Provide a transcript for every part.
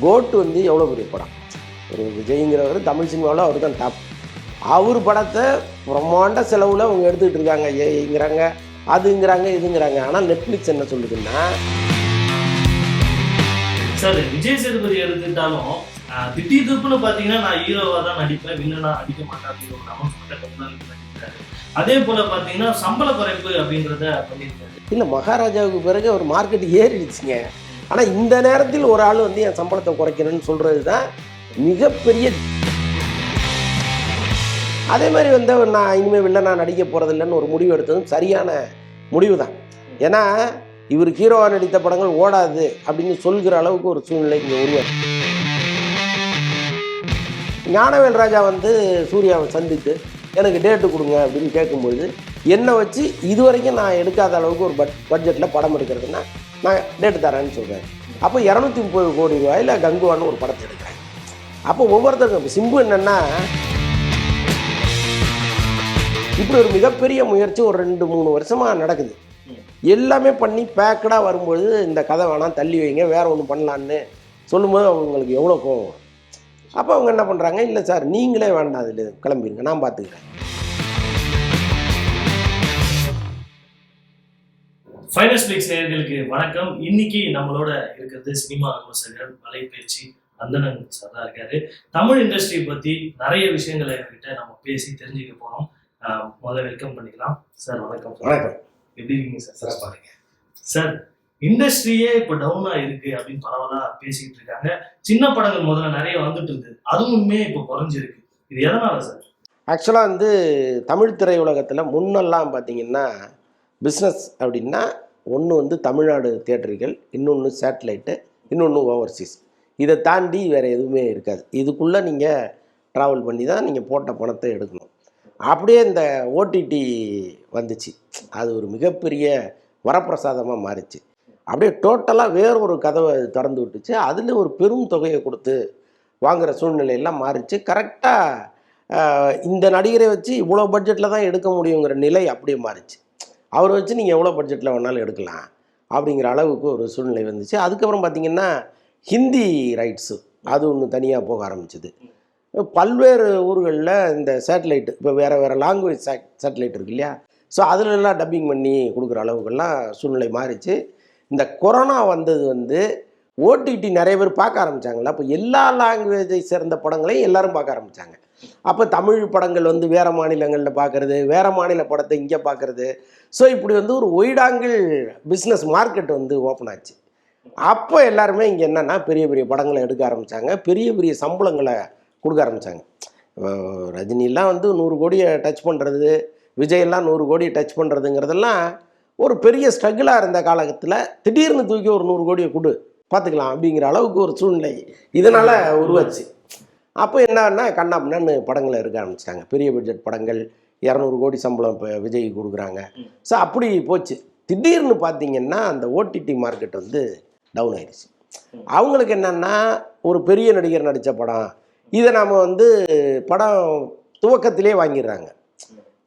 கோட்டு வந்து எவ்வளோ பெரிய படம். ஒரு விஜய்ங்கிறவர் தமிழ் சினிமாவில் அவர் தான் டாப். அவர் படத்தை பிரம்மாண்ட செலவில் அவங்க எடுத்துக்கிட்டு இருக்காங்க. ஏங்கிறாங்க, அதுங்கிறாங்க, இதுங்கிறாங்க. ஆனால் நெட்ஃப்ளிக்ஸ் என்ன சொல்லுதுன்னா, சார் விஜய் சேதுபதி எடுத்துக்கிட்டாலும் திடீர்னு பார்த்தீங்கன்னா நான் ஹீரோவாக தான் நடிப்பேன், வில்லனா நடிக்க மாட்டேன் அப்படின்னு ஒரு அனௌன்ஸ்மெண்ட்டை நடிக்கிறாரு. அதே போல் பார்த்தீங்கன்னா சம்பள குறைப்பு அப்படின்றத பண்ணியிருக்காரு. இல்லை, மகாராஜாவுக்கு பிறகு ஒரு மார்க்கெட் ஏறிடுச்சுங்க. ஆனால் இந்த நேரத்தில் ஒரு ஆள் வந்து என் சம்பளத்தை குறைக்கணும்னு சொல்கிறது தான் மிகப்பெரிய. அதே மாதிரி வந்து நான் இனிமேல் வில்லனா நடிக்க போகிறதில்லன்னு ஒரு முடிவு எடுத்ததும் சரியான முடிவு தான். ஏன்னா இவர் ஹீரோவாக நடித்த படங்கள் ஓடாது அப்படின்னு சொல்கிற அளவுக்கு ஒரு சூழ்நிலை இங்கே உருவாச்சு. ஞானவேல் ராஜா வந்து சூர்யாவை சந்தித்து எனக்கு டேட்டு கொடுங்க அப்படின்னு கேட்கும்பொழுது என்னை வச்சு இது வரைக்கும் நான் எடுக்காத அளவுக்கு ஒரு பட்ஜெட்டில் படம் எடுக்கிறதுனா நான் டேட்டு தரேன்னு சொல்கிறேன். அப்போ 230 கோடி ரூபாயில் கங்குவான்னு ஒரு படத்தை எடுக்கிறேன். அப்போ ஒவ்வொருத்தருக்கும் சிம்பு என்னென்னா, இப்படி ஒரு மிகப்பெரிய முயற்சி ஒரு 2-3 வருஷமாக நடக்குது. எல்லாமே பண்ணி பேக்கடாக வரும்பொழுது இந்த கதை வேணாம், தள்ளி வைங்க, வேறு ஒன்று பண்ணலான்னு சொல்லும்போது அவங்களுக்கு எவ்வளோ கோவம். அப்போ அவங்க என்ன பண்ணுறாங்க, இல்லை சார் நீங்களே வேண்டாம், அதில் கிளம்பிடுங்க, நான் பார்த்துக்கிறேன். ஃபைனல் ஸ்பீக்ஸ் நேயர்களுக்கு வணக்கம். இன்னைக்கு நம்மளோட இருக்கிறது சினிமா விமர்சகர் வலைபேச்சு அந்தணன் சார் தான் இருக்காரு. தமிழ் இண்டஸ்ட்ரி பற்றி நிறைய விஷயங்களை என்கிட்ட நம்ம பேசி தெரிஞ்சுக்க போகிறோம். முதல்ல வெல்கம் பண்ணிக்கலாம் சார். வணக்கம். வணக்கம். எப்படி இருக்கீங்க சார்? சிறப்பாக இருக்கேன் சார். இண்டஸ்ட்ரியே இப்போ டவுனாக இருக்கு அப்படின்னு பரவலாக பேசிக்கிட்டு இருக்காங்க. சின்ன படங்கள் முதல்ல நிறைய வந்துட்டு இருந்தது, அதுவுமே இப்போ குறைஞ்சிருக்கு. இது எதனால சார்? ஆக்சுவலாக வந்து தமிழ் திரையுலகத்தில் முன்னெல்லாம் பார்த்தீங்கன்னா பிஸ்னஸ் அப்படின்னா ஒன்று வந்து தமிழ்நாடு தியேட்டர்கள், இன்னொன்று சேட்டலைட்டு, இன்னொன்று ஓவர்சீஸ். இதை தாண்டி வேறு எதுவுமே இருக்காது. இதுக்குள்ளே நீங்கள் ட்ராவல் பண்ணி தான் நீங்கள் போட்ட பணத்தை எடுக்கணும். அப்படியே இந்த ஓடிடி வந்துச்சு, அது ஒரு மிகப்பெரிய வரப்பிரசாதமாக மாறிச்சு. அப்படியே டோட்டலாக வேறு ஒரு கதவை திறந்து விட்டுச்சு. அதில் ஒரு பெரும் தொகையை கொடுத்து வாங்குகிற சூழ்நிலையெல்லாம் மாறிச்சு. கரெக்டாக இந்த நடிகரை வச்சு இவ்வளோ பட்ஜெட்டில் தான் எடுக்க முடியுங்கிற நிலை அப்படியே மாறிச்சு. அவரை வச்சு நீங்கள் எவ்வளோ பட்ஜெட்டில் வேணாலும் எடுக்கலாம் அப்படிங்கிற அளவுக்கு ஒரு சூழ்நிலை வந்துச்சு. அதுக்கப்புறம் பார்த்திங்கன்னா ஹிந்தி ரைட்ஸு அது ஒன்று தனியாக போக ஆரம்பிச்சிது. பல்வேறு ஊர்களில் இந்த சேட்டலைட்டு, இப்போ வேறு லாங்குவேஜ் சேட்டலைட் இருக்கு இல்லையா, ஸோ அதிலெல்லாம் டப்பிங் பண்ணி கொடுக்குற அளவுக்கெல்லாம் சூழ்நிலை மாறிச்சு. இந்த கொரோனா வந்தது வந்து ஓடிடி நிறைய பேர் பார்க்க ஆரம்பித்தாங்களா, அப்போ எல்லா லாங்குவேஜை சேர்ந்த படங்களையும் எல்லோரும் பார்க்க ஆரம்பித்தாங்க. அப்போ தமிழ் படங்கள் வந்து வேறு மாநிலங்களில் பார்க்குறது, வேறு மாநில படத்தை இங்கே பார்க்குறது, ஸோ இப்படி வந்து ஒரு ஒய்டாங்கிள் பிஸ்னஸ் மார்க்கெட் வந்து ஓப்பன் ஆச்சு. அப்போ எல்லாருமே இங்கே என்னென்னா பெரிய பெரிய படங்களை எடுக்க ஆரம்பித்தாங்க, பெரிய பெரிய சம்பளங்களை கொடுக்க ஆரம்பித்தாங்க. ரஜினிலாம் வந்து 100 கோடியை டச் பண்ணுறது, விஜயெல்லாம் 100 கோடியை டச் பண்ணுறதுங்கிறதெல்லாம் ஒரு பெரிய ஸ்ட்ரகிளாக இருந்த காலகட்டத்தில் திடீர்னு தூக்கி ஒரு 100 கோடியை கொடு பார்த்துக்கலாம் அப்படிங்கிற அளவுக்கு ஒரு சூழ்நிலை இதனால் உருவாச்சு. அப்போ என்னன்னா கண்ணாபின்னு படங்களை எடுக்க ஆரம்பிச்சிட்டாங்க. பெரிய பட்ஜெட் படங்கள் 200 கோடி சம்பளம் இப்போ விஜய்க்கு கொடுக்குறாங்க. ஸோ அப்படி போச்சு. திடீர்னு பார்த்திங்கன்னா அந்த ஓடிடி மார்க்கெட் வந்து டவுன் ஆயிடுச்சு. அவங்களுக்கு என்னென்னா ஒரு பெரிய நடிகர் நடித்த படம், இதை நாம் வந்து படம் துவக்கத்திலே வாங்கிடுறாங்க.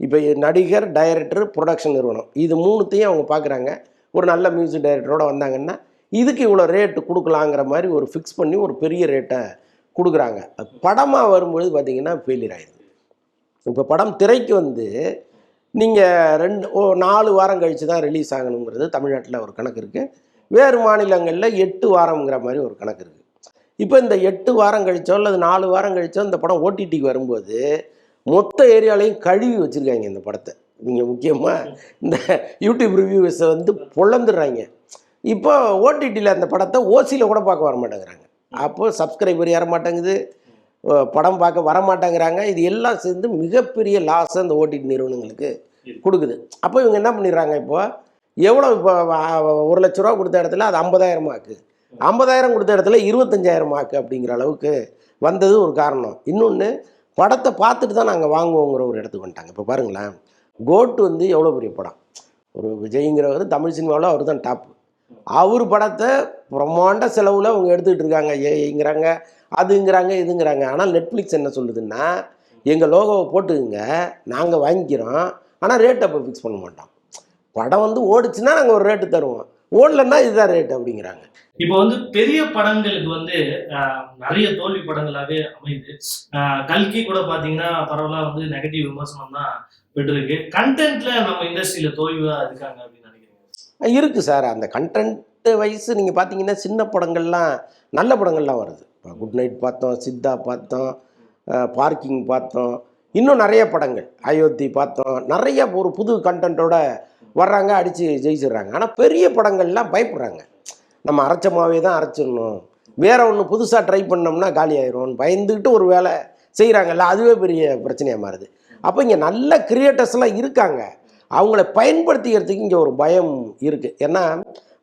இப்போ நடிகர், டைரக்டர், ப்ரொடக்ஷன் நிறுவனம், இது 3த்தையும் அவங்க பார்க்குறாங்க. ஒரு நல்ல மியூசிக் டைரக்டரோடு வந்தாங்கன்னா இதுக்கு இவ்வளோ ரேட்டு கொடுக்கலாங்கிற மாதிரி ஒரு ஃபிக்ஸ் பண்ணி ஒரு பெரிய ரேட்டை கொடுக்குறாங்க. படமாக வரும்பொழுது பார்த்திங்கன்னா ஃபெயிலியர் ஆகிடுது. இப்போ படம் திரைக்கு வந்து நீங்கள் 4 வாரம் கழித்து தான் ரிலீஸ் ஆகணுங்கிறது தமிழ்நாட்டில் ஒரு கணக்கு இருக்குது. வேறு மாநிலங்களில் 8 வாரங்கிற மாதிரி ஒரு கணக்கு இருக்குது. இப்போ இந்த 8 வாரம் கழிச்சோ அல்லது 4 வாரம் கழிச்சோ இந்த படம் ஓடிடிக்கு வரும்போது மொத்த ஏரியாலையும் கழுவி வச்சுருக்காங்க இந்த படத்தை. நீங்கள் முக்கியமாக இந்த யூடியூப் ரிவ்யூஸை வந்து பொழந்துடுறாங்க. இப்போ ஓடிடியில் அந்த படத்தை ஓசியில் கூட பார்க்க வர மாட்டேங்கிறாங்க. அப்போது சப்ஸ்கிரைபர் ஏற மாட்டேங்குது, படம் பார்க்க வர மாட்டேங்கிறாங்க. இது எல்லாம் சேர்ந்து மிகப்பெரிய லாஸை அந்த ஓடிடி நிறுவனங்களுக்கு கொடுக்குது. அப்போ இவங்க என்ன பண்ணிடுறாங்க, இப்போ எவ்வளோ, இப்போ 1 லட்ச ரூபா கொடுத்த இடத்துல அது 50,000 ஆக்கு, 50,000 கொடுத்த இடத்துல 25,000 ஆக்கு அப்படிங்கிற அளவுக்கு வந்தது ஒரு காரணம். இன்னொன்று, படத்தை பார்த்துட்டு தான் நாங்கள் வாங்குவோங்கிற ஒரு இடத்துக்கு வந்துட்டாங்க. இப்போ பாருங்களேன், கோட்டு வந்து எவ்வளோ பெரிய படம். ஒரு விஜய்ங்கிறவர் தமிழ் சினிமாவில் அவர் தான் டாப்பு. அவர் படத்தை பிரம்மாண்ட செலவில் அவங்க எடுத்துக்கிட்டு இருக்காங்க. ஏங்கிறாங்க, அதுங்கிறாங்க, இதுங்கிறாங்க. ஆனால் நெட்ஃப்ளிக்ஸ் என்ன சொல்லுதுன்னா, எங்கள் லோகோவை போட்டுக்குங்க, நாங்கள் வாங்கிக்கிறோம், ஆனால் ரேட் அப்போ ஃபிக்ஸ் பண்ண மாட்டோம். படம் வந்து ஓடிச்சுன்னா நாங்கள் ஒரு ரேட்டு தருவோம், ஓடலன்னா இதுதான் ரேட் அப்படிங்கிறாங்க. இப்போ வந்து பெரிய படங்களுக்கு வந்து நிறைய தோல்வி படங்களாவே அமையுது. கல்கி கூட பாத்தீங்கன்னா பரவலா வந்து நெகட்டிவ் விமர்சனம் தான் பெற்றிருக்கு. கண்டென்ட்ல நம்ம இண்டஸ்ட்ரியில தோல்வியா இருக்காங்க அப்படின்னு நினைக்கிறீங்க? இருக்குது சார். அந்த கண்டென்ட் வைஸ் நீங்கள் பார்த்தீங்கன்னா சின்ன படங்கள்லாம் நல்ல படங்கள்லாம் வருது. இப்போ குட் நைட் பார்த்தோம், சித்தா பார்த்தோம், பார்க்கிங் பார்த்தோம், இன்னும் நிறைய படங்கள், அயோத்தி பார்த்தோம். நிறைய ஒரு புது கண்டென்ட்டோட வர்றாங்க, அடித்து ஜெயிச்சிடுறாங்க. ஆனால் பெரிய படங்கள்லாம் பயப்படுறாங்க. நம்ம அரைச்சமாவே தான் அரைச்சிடணும், வேற ஒன்று புதுசாக ட்ரை பண்ணோம்னா காலி ஆயிரும் பயந்துக்கிட்டு ஒரு வேலை செய்கிறாங்கல்ல, அதுவே பெரிய பிரச்சனையாக மாறுது. அப்போ இங்கே நல்ல கிரியேட்டர்ஸ்லாம் இருக்காங்க, அவங்கள பயன்படுத்திக்கிறதுக்கு இங்கே ஒரு பயம் இருக்குது. ஏன்னா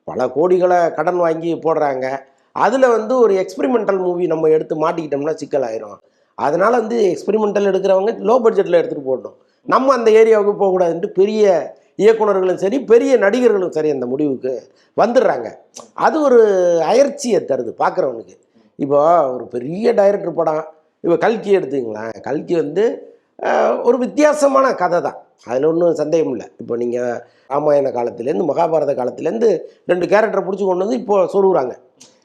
பல கோடிகளை கடன் வாங்கி போடுறாங்க, அதில் வந்து ஒரு எக்ஸ்பெரிமெண்டல் மூவி நம்ம எடுத்து மாட்டிக்கிட்டோம்னா சிக்கல் ஆயிரும். அதனால் வந்து எக்ஸ்பெரிமெண்டல் எடுக்கிறவங்க லோ பட்ஜெட்டில் எடுத்துகிட்டு போடணும், நம்ம அந்த ஏரியாவுக்கு போகக்கூடாதுன்ட்டு பெரிய இயக்குனர்களும் சரி பெரிய நடிகர்களும் சரி அந்த முடிவுக்கு வந்துடுறாங்க. அது ஒரு அயற்சியை தருது பார்க்குறவனுக்கு. இப்போ ஒரு பெரிய டைரக்டர் படம், இப்போ கல்கி எடுத்துங்களேன், கல்கி வந்து ஒரு வித்தியாசமான கதை தான், அதில் ஒன்றும் சந்தேகம் இல்லை. இப்போ நீங்கள் ராமாயண காலத்துலேருந்து மகாபாரத காலத்துலேருந்து 2 கேரக்டரை பிடிச்சி கொண்டு வந்து இப்போ சொல்லுறாங்க.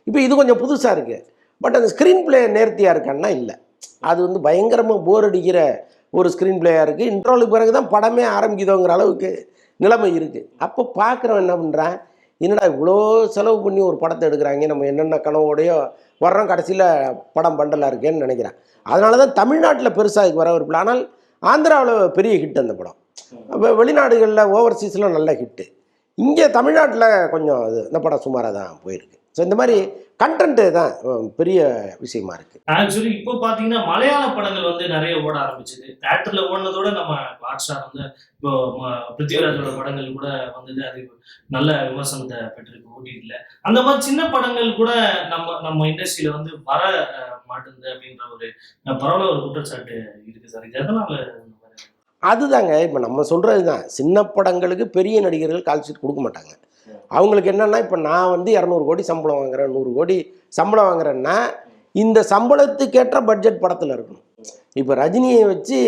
இப்போ இது கொஞ்சம் புதுசாக இருக்குது. பட் அந்த ஸ்க்ரீன் பிளே நேர்த்தியாக இருக்கான்னா இல்லை, அது வந்து பயங்கரமாக போர் அடிக்கிற ஒரு ஸ்க்ரீன் பிளேயாக இருக்குது. இன்ட்ரோலுக்கு பிறகு தான் படமே ஆரம்பிக்குதோங்கிற அளவுக்கு நிலைமை இருக்குது. அப்போ பார்க்குறவன் என்ன பண்ணுறான், என்னடா இவ்வளோ செலவு பண்ணி ஒரு படத்தை எடுக்கிறாங்க, நம்ம என்னென்ன கனவோடையோ வர்றோம், கடைசியில் படம் பண்டலாக இருக்கேன்னு நினைக்கிறான். அதனால தான் தமிழ்நாட்டில் பெருசாக இதுக்கு வரவில்லை. ஆனால் ஆந்திராவில் பெரிய ஹிட் அந்த படம், வெளிநாடுகளில் ஓவர்சீஸில் நல்ல ஹிட்டு. இங்கே தமிழ்நாட்டில் கொஞ்சம் இந்த படம் சுமாராக தான் போயிருக்கு. ஸோ இந்த மாதிரி கண்டென்ட்டு தான் பெரிய விஷயமா இருக்குது. ஆக்சுவலி இப்போ பார்த்தீங்கன்னா மலையாள படங்கள் வந்து நிறைய ஓட ஆரம்பிச்சது. தேட்டரில் ஓடினதோட நம்ம ஹாட் ஸ்டார் வந்து இப்போ பிருத்திவிராஜோட படங்கள் கூட வந்தது, அது நல்ல விமர்சனத்தை பெற்றிருக்கு ஓடிடியில். அந்த மாதிரி சின்ன படங்கள் கூட நம்ம இண்டஸ்ட்ரியில வந்து வர மாட்டேங்குது அப்படின்ற ஒரு பரவல ஒரு குற்றச்சாட்டு இருக்குது சார். இது எதனால? அதுதாங்க இப்போ நம்ம சொல்கிறது தான், சின்ன படங்களுக்கு பெரிய நடிகர்கள் கால்ஷீட் கொடுக்க மாட்டாங்க. அவங்களுக்கு என்னென்னா, இப்போ நான் வந்து 200 கோடி சம்பளம் வாங்குறேன், 100 கோடி சம்பளம் வாங்குறேன்னா இந்த சம்பளத்துக்கேற்ற பட்ஜெட் படத்தில் இருக்கணும். இப்போ ரஜினியை வச்சு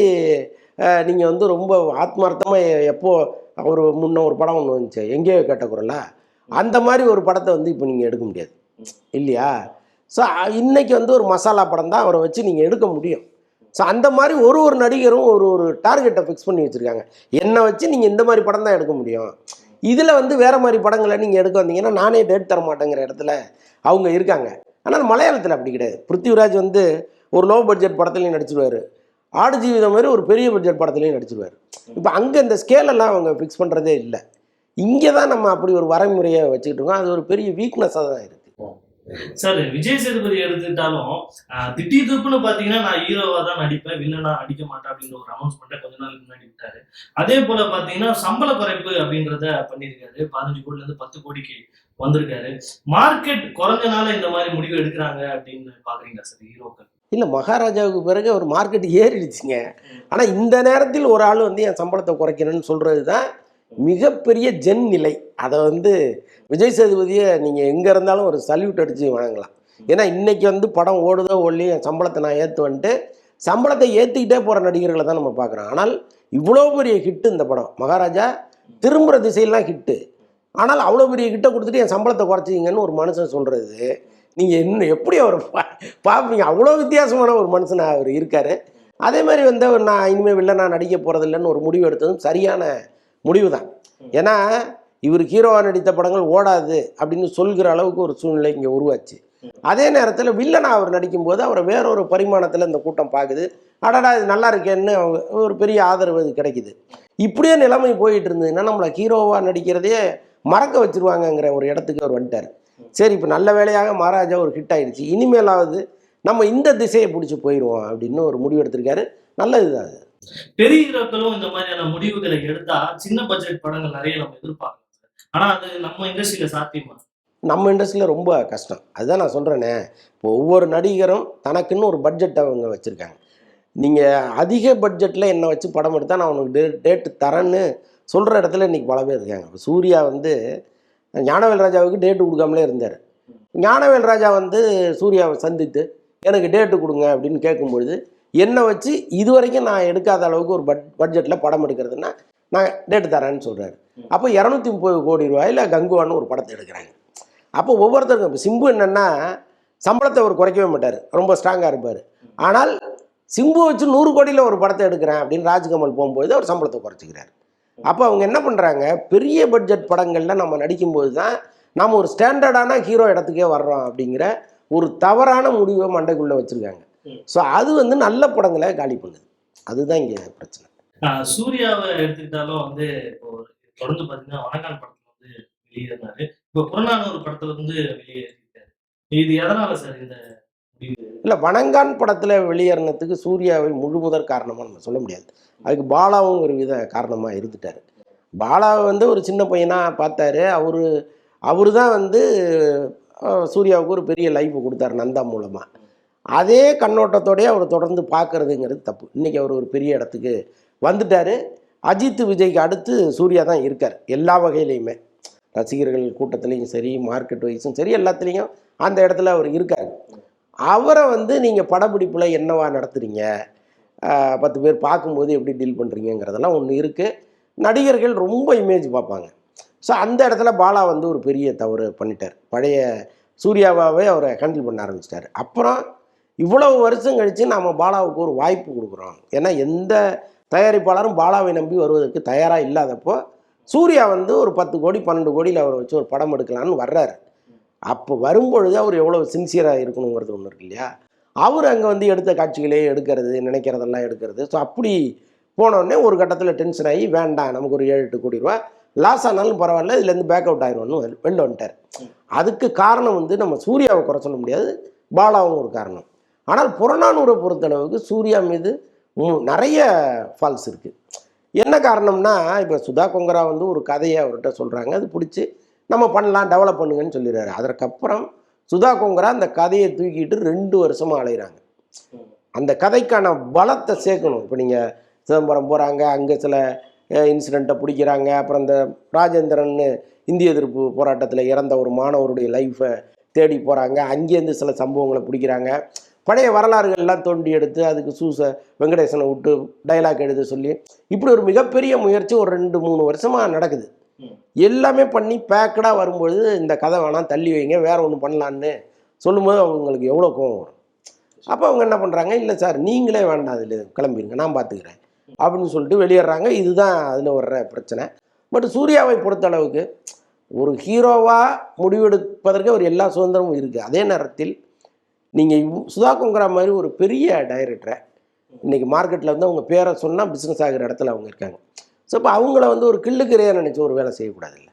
நீங்கள் வந்து ரொம்ப ஆத்மார்த்தமாக எப்போ அவர் முன்ன ஒரு படம் ஒன்று வந்துச்சு, எங்கேயோ கேட்ட குரலா, அந்த மாதிரி ஒரு படத்தை வந்து இப்போ நீங்கள் எடுக்க முடியாது இல்லையா? ஸோ இன்றைக்கி வந்து ஒரு மசாலா படம் தான் அவரை வச்சு நீங்கள் எடுக்க முடியும். ஸோ அந்த மாதிரி ஒரு நடிகரும் ஒரு டார்கெட்டை ஃபிக்ஸ் பண்ணி வச்சுருக்காங்க, என்னை வச்சு நீங்கள் இந்த மாதிரி படம் தான் எடுக்க முடியும். இதில் வந்து வேறு மாதிரி படங்களை நீங்கள் எடுக்க வந்தீங்கன்னா நானே டேட் தர மாட்டேங்கிற இடத்துல அவங்க இருக்காங்க. ஆனால் மலையாளத்தில் அப்படி கிடையாது. பிருத்திவிராஜ் வந்து ஒரு லோ பட்ஜெட் படத்துலையும் நடிச்சிருவார், ஆடு ஜீவிதம் மாதிரி ஒரு பெரிய பட்ஜெட் படத்துலையும் நடிச்சிருவார். இப்போ அங்கே இந்த ஸ்கேலெல்லாம் அவங்க ஃபிக்ஸ் பண்ணுறதே இல்லை. இங்கே தான் நம்ம அப்படி ஒரு வரைமுறையை வச்சுக்கிட்டு இருக்கோம். அது ஒரு பெரிய வீக்னஸாக தான் இருக்குது. சார் விஜய் சேதுபதி எடுத்துக்கிட்டாலும் திடீர்னு பாத்தீங்கன்னா நான் ஹீரோவா தான் நடிப்பேன், வில்லனா நடிக்க மாட்டேன் அப்படின்னு ஒரு அனௌன்ஸ்மெண்ட்டை கொஞ்ச நாளுக்கு முன்னாடி விட்டாரு. அதே போல பாத்தீங்கன்னா சம்பள குறைப்பு அப்படின்றத பண்ணியிருக்காரு. 15 கோடில இருந்து 10 கோடிக்கு வந்திருக்காரு. மார்க்கெட் குறைஞ்சனால இந்த மாதிரி முடிவு எடுக்கிறாங்க அப்படின்னு பாக்குறீங்களா சார் ஹீரோக்கள்? இல்லை, மகாராஜாவுக்கு பிறகு ஒரு மார்க்கெட் ஏறிடுச்சுங்க. ஆனால் இந்த நேரத்தில் ஒரு ஆள் வந்து என் சம்பளத்தை குறைக்கிறேன்னு சொல்கிறது தான் மிகப்பெரிய ஜென் நிலை. அதை வந்து விஜய் சேதுபதியை நீங்கள் எங்கே இருந்தாலும் ஒரு சல்யூட் அடித்து வாங்கலாம். ஏன்னா இன்றைக்கி வந்து படம் ஓடுதோ ஓடலையோ என் சம்பளத்தை நான் ஏற்றுவன்ட்டு சம்பளத்தை ஏற்றிக்கிட்டே போகிற நடிகர்களை தான் நம்ம பார்க்குறோம். ஆனால் இவ்வளோ பெரிய ஹிட்டு இந்த படம் மகாராஜா, திரும்புகிற திசையெல்லாம் ஹிட்டு. ஆனால் அவ்வளோ பெரிய ஹிட்டை கொடுத்துட்டு என் சம்பளத்தை குறைச்சிங்கன்னு ஒரு மனுஷன் சொல்கிறது, நீங்கள் இன்னும் எப்படி அவர் பார்ப்பீங்க? அவ்வளோ வித்தியாசமான ஒரு மனுஷனாக அவர் இருக்கார். அதே மாதிரி வந்து நான் இனிமேல் வில்லனா நடிக்க போகிறதில்லைன்னு ஒரு முடிவு எடுத்ததும் சரியான முடிவு தான். ஏன்னா இவர் ஹீரோவாக நடித்த படங்கள் ஓடாது அப்படின்னு சொல்கிற அளவுக்கு ஒரு சூழ்நிலை இங்கே உருவாச்சு. அதே நேரத்தில் வில்லனா அவர் நடிக்கும்போது அவரை வேறொரு பரிமாணத்தில் இந்த கூட்டம் பார்க்குது, அடடா இது நல்லா இருக்கேன்னு ஒரு பெரிய ஆதரவு இது கிடைக்குது. இப்படியே நிலைமை போயிட்டு இருந்ததுன்னா நம்மளை ஹீரோவாக நடிக்கிறதையே மறக்க வச்சுருவாங்கங்கிற ஒரு இடத்துக்கு அவர் வந்துட்டார். சரி, இப்போ நல்ல வேலையாக மகாராஜா ஒரு ஹிட் ஆகிடுச்சு, இனிமேலாவது நம்ம இந்த திசையை பிடிச்சி போயிடுவோம் அப்படின்னு ஒரு முடிவு எடுத்திருக்காரு. நல்லது தான் அது. பெரிய ஹீரோக்களும் இந்த மாதிரியான முடிவுகளை எடுத்தா சின்ன பட்ஜெட் படங்கள் நிறைய நம்ம எதிர்பார்க்கலாம். ஆனா அது நம்ம இண்டஸ்ட்ரியில சாத்தியமா? நம்ம இண்டஸ்ட்ரியில் ரொம்ப கஷ்டம். அதுதான் நான் சொல்கிறேனே, இப்போ ஒவ்வொரு நடிகரும் தனக்குன்னு ஒரு பட்ஜெட் அவங்க வச்சுருக்காங்க. நீங்கள் அதிக பட்ஜெட்டில் என்னை வச்சு படம் எடுத்தால் நான் உனக்கு டேட்டு தரேன்னு சொல்கிற இடத்துல இன்றைக்கி பல பேர் இருக்காங்க. இப்போ சூர்யா வந்து ஞானவேல் ராஜாவுக்கு டேட்டு கொடுக்காமலே இருந்தார். ஞானவேல் ராஜா வந்து சூர்யாவை சந்தித்து எனக்கு டேட்டு கொடுங்க அப்படின்னு கேட்கும்பொழுது என்னை வச்சு இது வரைக்கும் நான் எடுக்காத அளவுக்கு ஒரு பட்ஜெட்டில் படம் எடுக்கிறதுனா நான் டேட்டு தரேன்னு சொல்கிறாரு. அப்போ 230 கோடி ரூபாயில் கங்குவான்னு ஒரு படத்தை எடுக்கிறாங்க. அப்போ ஒவ்வொருத்தருக்கும் இப்போ சிம்பு என்னென்னா சம்பளத்தை அவர் குறைக்கவே மாட்டார், ரொம்ப ஸ்ட்ராங்காக இருப்பார். ஆனால் சிம்பு வச்சு 100 கோடியில் ஒரு படத்தை எடுக்கிறேன் அப்படின்னு ராஜ்கமல் போகும்போது அவர் சம்பளத்தை குறைச்சிக்கிறார். அப்போ அவங்க என்ன பண்ணுறாங்க, பெரிய பட்ஜெட் படங்களில் நம்ம நடிக்கும்போது தான் நாம் ஒரு ஸ்டாண்டர்டான ஹீரோ இடத்துக்கே வர்றோம் அப்படிங்கிற ஒரு தவறான முடிவை மண்டைக்குள்ளே வச்சுருக்காங்க. ஸோ அது வந்து நல்ல படங்களை காலி பண்ணுது. அதுதான் இங்கே பிரச்சனை. சூர்யாவை எடுத்துக்கிட்டாலும் வந்து இப்போ தொடர்ந்து பார்த்தீங்கன்னா வணங்கான் படத்துல வந்து வெளியேறினாரு. இப்போ புறநானூறு படத்துல வந்து வெளியேறிருக்காரு. இது எதனால சார் இந்த முடிவு? இல்லை, வணங்கான் படத்தில் வெளியேறினதுக்கு சூர்யாவை முழு முதற் காரணமாக நம்ம சொல்ல முடியாது. அதுக்கு பாலாவும் ஒரு வித காரணமாக இருந்துட்டார். பாலாவை வந்து ஒரு சின்ன பையனாக பார்த்தாரு. அவரு தான் வந்து சூர்யாவுக்கு ஒரு பெரிய லைஃப் கொடுத்தாரு நந்தா மூலமாக. அதே கண்ணோட்டத்தோடய அவர் தொடர்ந்து பார்க்குறதுங்கிறது தப்பு. இன்றைக்கி அவர் ஒரு பெரிய இடத்துக்கு வந்துட்டார். அஜித் விஜய்க்கு அடுத்து சூர்யா தான் இருக்கார் எல்லா வகையிலையுமே. ரசிகர்கள் கூட்டத்துலேயும் சரி, மார்க்கெட் வைஸும் சரி, எல்லாத்துலேயும் அந்த இடத்துல அவர் இருக்கார். அவரை வந்து நீங்கள் படப்பிடிப்பில் என்னவா நடத்துகிறீங்க, 10 பேர் பார்க்கும்போது எப்படி டீல் பண்ணுறீங்கிறதெல்லாம் ஒன்று இருக்குது. நடிகர்கள் ரொம்ப இமேஜ் பார்ப்பாங்க. ஸோ அந்த இடத்துல பாலா வந்து ஒரு பெரிய தவறு பண்ணிட்டார். பழைய சூர்யாவாகவே அவரை ஹேண்டில் பண்ண ஆரம்பிச்சிட்டார். அப்புறம் இவ்வளவு வருஷம் கழித்து நாம் பாலாவுக்கு ஒரு வாய்ப்பு கொடுக்குறோம். ஏன்னா எந்த தயாரிப்பாளரும் பாலாவை நம்பி வருவதற்கு தயாராக இல்லாதப்போ சூர்யா வந்து ஒரு 10 கோடி 12 கோடியில் அவரை வச்சு ஒரு படம் எடுக்கலான்னு வர்றாரு. அப்போ வரும்பொழுது அவர் எவ்வளோ சின்சியராக இருக்கணுங்கிறது ஒன்று இருக்கு இல்லையா. அவர் அங்கே வந்து எடுத்த காட்சிகளே எடுக்கிறது, நினைக்கிறதெல்லாம் எடுக்கிறது. ஸோ அப்படி போனோடனே ஒரு கட்டத்தில் டென்ஷன் ஆகி வேண்டாம், நமக்கு ஒரு 7-8 கோடி ரூபா லாஸ் ஆனாலும் பரவாயில்ல, இதுலேருந்து பேக் அவுட் ஆயிடும்னு வெளில வந்துட்டார். அதுக்கு காரணம் வந்து நம்ம சூர்யாவை குறை சொல்ல முடியாது, பாலாவும் ஒரு காரணம். ஆனால் புறநானூரை பொறுத்தளவுக்கு சூர்யா மீது நிறைய ஃபால்ஸ் இருக்குது. என்ன காரணம்னா, இப்போ சுதா கொங்கரா வந்து ஒரு கதையை அவர்கிட்ட சொல்கிறாங்க, அது பிடிச்சி நம்ம பண்ணலாம், டெவலப் பண்ணுங்கன்னு சொல்லிடுறாரு. அதற்கப்புறம் சுதா கொங்கரா அந்த கதையை தூக்கிட்டு 2 வருஷமாக அலைகிறாங்க. அந்த கதைக்கான பலத்தை சேர்க்கணும். இப்போ நீங்கள் சிதம்பரம் போகிறாங்க, அங்கே சில இன்சிடெண்ட்டை பிடிக்கிறாங்க. அப்புறம் இந்த ராஜேந்திரன் இந்திய எதிர்ப்பு போராட்டத்தில் இறந்த ஒரு மாணவருடைய லைஃப்பை தேடி போகிறாங்க, அங்கேருந்து சில சம்பவங்களை பிடிக்கிறாங்க. பழைய வரலாறுகள்லாம் தோண்டி எடுத்து அதுக்கு வெங்கடேசனை விட்டு டைலாக் எழுத சொல்லி இப்படி ஒரு மிகப்பெரிய முயற்சி ஒரு 2-3 வருஷமாக நடக்குது. எல்லாமே பண்ணி பேக்கடாக வரும்பொழுது இந்த கதை வேணாம், தள்ளி வைங்க, வேற ஒன்று பண்ணலான்னு சொல்லும்போது அவங்களுக்கு எவ்வளோ கோவம் வரும். அப்போ அவங்க என்ன பண்ணுறாங்க, இல்லை சார் நீங்களே வேண்டாம், அதில் கிளம்பிடுங்க, நான் பார்த்துக்கிறேன் அப்படின்னு சொல்லிட்டு வெளியேறாங்க. இதுதான் அதில் வர்ற பிரச்சனை. பட் சூர்யாவை பொறுத்தளவுக்கு ஒரு ஹீரோவாக முடிவெடுப்பதற்கு அவர் எல்லா சுதந்திரமும் இருக்குது. அதே நேரத்தில் நீங்கள் சுதா கொங்கரா மாதிரி ஒரு பெரிய டைரக்டரை இன்றைக்கி மார்க்கெட்டில் வந்து அவங்க பேரை சொன்னால் பிஸ்னஸ் ஆகிற இடத்துல அவங்க இருக்காங்க. ஸோ இப்போ அவங்கள வந்து ஒரு கிள்ளுக்கிறையாக நினச்சி ஒரு வேலை செய்யக்கூடாது இல்லை.